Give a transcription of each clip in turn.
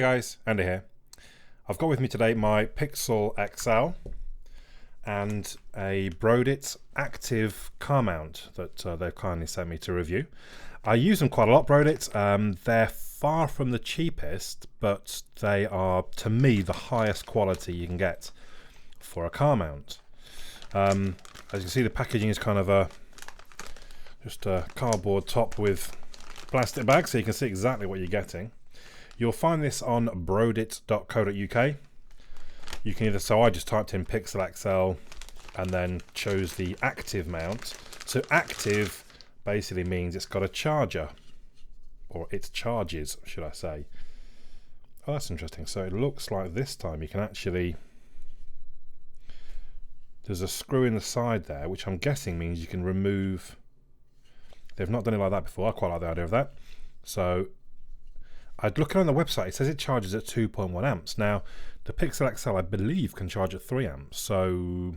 guys, Andy here. I've got with me today my Pixel XL and a Brodit active car mount that they've kindly sent me to review. I use them quite a lot, Brodit. They're far from the cheapest, but they are, to me, the highest quality you can get for a car mount. As you can see, the packaging is kind of just a cardboard top with plastic bag, so you can see exactly what you're getting. You'll find this on brodit.co.uk. You can either, so I just typed in Pixel XL and then chose the active mount. So active basically means it's got a charger, or it charges, should I say. Oh, that's interesting. So it looks like this time you can actually, there's a screw in the side there, which I'm guessing means you can remove. They've not done it like that before. I quite like the idea of that. So I'd look on the website, it says it charges at 2.1 amps. Now, the Pixel XL, I believe, can charge at 3 amps. So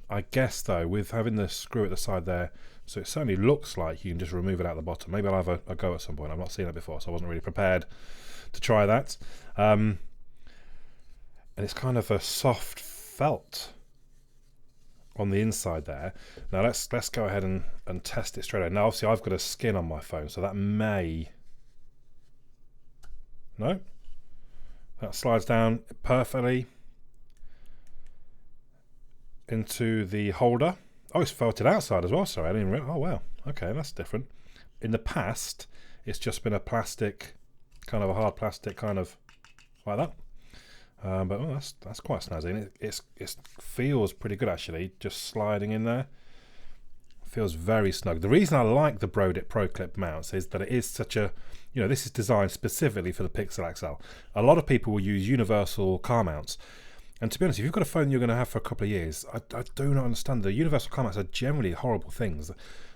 I guess, though, with having the screw at the side there, so it certainly looks like you can just remove it out the bottom. Maybe I'll have a go at some point. I've not seen it before, so I wasn't really prepared to try that. And it's kind of a soft felt on the inside there. Now, let's go ahead and test it straight away. Now, obviously, I've got a skin on my phone, so that may... No, that slides down perfectly into the holder. Oh, it's felted outside as well. Sorry, I didn't even. Oh, wow. Okay, that's different. In the past, it's just been a plastic, kind of a hard plastic, kind of like that. But oh, that's quite snazzy. And it feels pretty good actually, just sliding in there. Feels very snug. The reason I like the Brodit Proclip mounts is that it is such a, you know, this is designed specifically for the Pixel XL. A lot of people will use universal car mounts, and to be honest, if you've got a phone you're going to have for a couple of years, I do not understand. The universal car mounts are generally horrible things.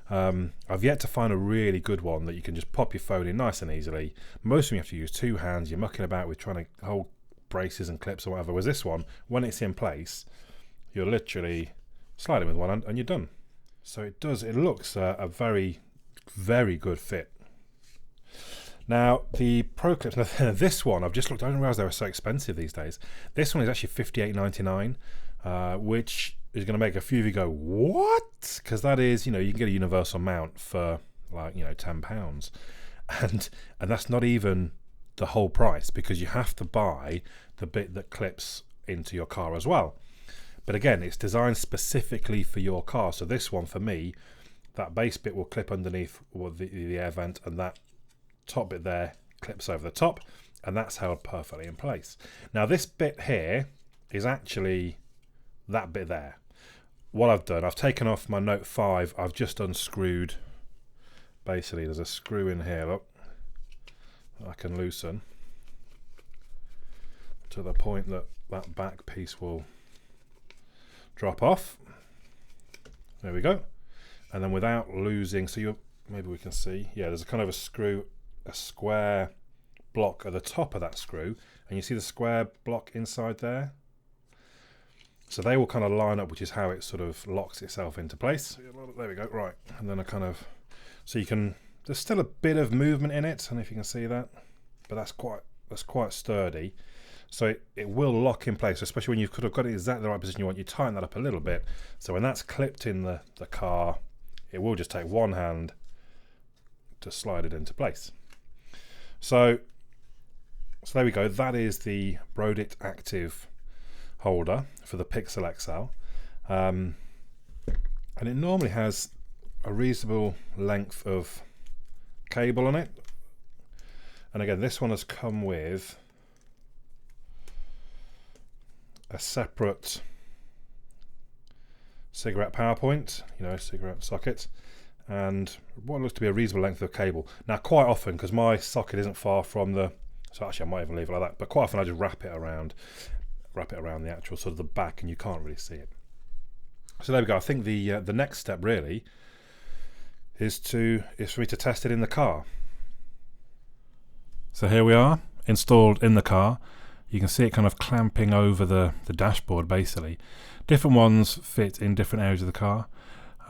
I've yet to find a really good one that you can just pop your phone in nice and easily. Most of them you have to use two hands. You're mucking about with trying to hold braces and clips or whatever. Whereas this one, when it's in place, you're literally sliding with one hand and you're done. So it looks a very, very good fit. Now, the Proclips, this one, I've just looked, I didn't realise they were so expensive these days. This one is actually $58.99, which is going to make a few of you go, what? Because that is, you know, you can get a universal mount for like, you know, £10. And that's not even the whole price, because you have to buy the bit that clips into your car as well. But again, it's designed specifically for your car. So this one, for me, that base bit will clip underneath the air vent, and that top bit there clips over the top, and that's held perfectly in place. Now this bit here is actually that bit there. What I've done, I've taken off my Note 5. I've just unscrewed, basically there's a screw in here, look, that I can loosen to the point that that back piece will drop off. There we go. And then without losing, so maybe we can see, yeah, there's a kind of a screw, a square block at the top of that screw, and you see the square block inside there. So they will kind of line up, which is how it sort of locks itself into place. There we go, right. And then I kind of, so you can, there's still a bit of movement in it, I don't know if you can see that, but that's quite sturdy. So it will lock in place, especially when you've got it exactly the right position you want. You tighten that up a little bit. So when that's clipped in the car, it will just take one hand to slide it into place. So there we go. That is the Brodit Active holder for the Pixel XL. And it normally has a reasonable length of cable on it. And again, this one has come with a separate cigarette power point, you know, cigarette socket, and what looks to be a reasonable length of cable. Now, quite often, because my socket isn't far from the, so actually I might even leave it like that, but quite often I just wrap it around the actual sort of the back, and you can't really see it. So there we go. I think the next step really is for me to test it in the car. So here we are, installed in the car. You can see it kind of clamping over the dashboard, basically. Different ones fit in different areas of the car.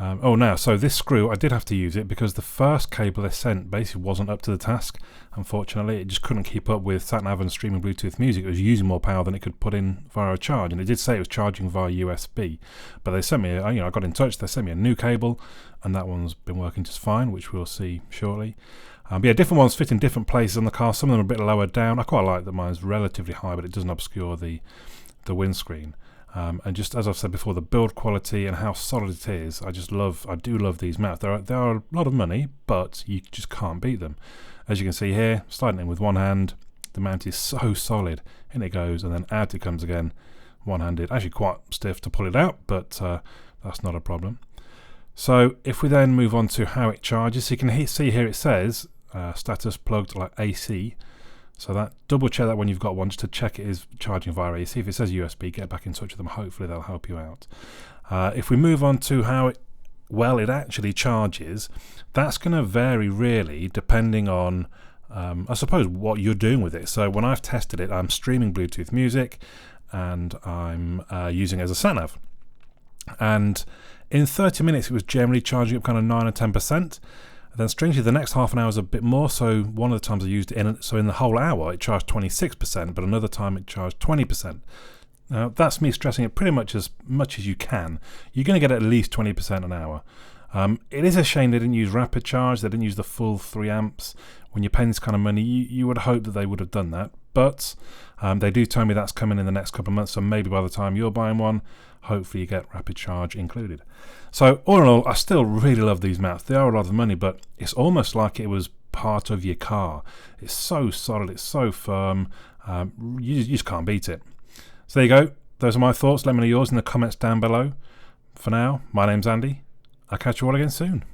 Now, so this screw, I did have to use it because the first cable they sent basically wasn't up to the task. Unfortunately, it just couldn't keep up with sat-nav and streaming Bluetooth music. It was using more power than it could put in via a charge, and it did say it was charging via USB. But they sent me, I got in touch. They sent me a new cable, and that one's been working just fine, which we'll see shortly. But yeah, different ones fit in different places on the car. Some of them are a bit lower down. I quite like that mine's relatively high, but it doesn't obscure the windscreen. And just as I've said before, the build quality and how solid it is, I do love these mounts. They are a lot of money, but you just can't beat them. As you can see here, sliding in with one hand, the mount is so solid. In it goes, and then out it comes again, one-handed. Actually quite stiff to pull it out, but that's not a problem. So if we then move on to how it charges, so you can see here it says status plugged like AC. So that double check that when you've got one, just to check it is charging via AC. If it says USB, get back in touch with them. Hopefully they'll help you out. If we move on to how it actually charges, that's going to vary really depending on I suppose what you're doing with it. So when I've tested it, I'm streaming Bluetooth music and I'm using it as a sat-nav. And in 30 minutes it was generally charging up kind of 9 or 10%. Then strangely the next half an hour is a bit more, so one of the times I used it in the whole hour it charged 26%, but another time it charged 20%. Now that's me stressing it pretty much as you can. You're going to get at least 20% an hour. It is a shame they didn't use rapid charge, they didn't use the full 3 amps. When you're paying this kind of money, you would hope that they would have done that, but they do tell me that's coming in the next couple of months, so maybe by the time you're buying one, hopefully you get rapid charge included. So all in all, I still really love these mounts. They are a lot of money, but it's almost like it was part of your car. It's so solid, it's so firm, you just can't beat it. So there you go. Those are my thoughts. Let me know yours in the comments down below. For now, my name's Andy. I'll catch you all again soon.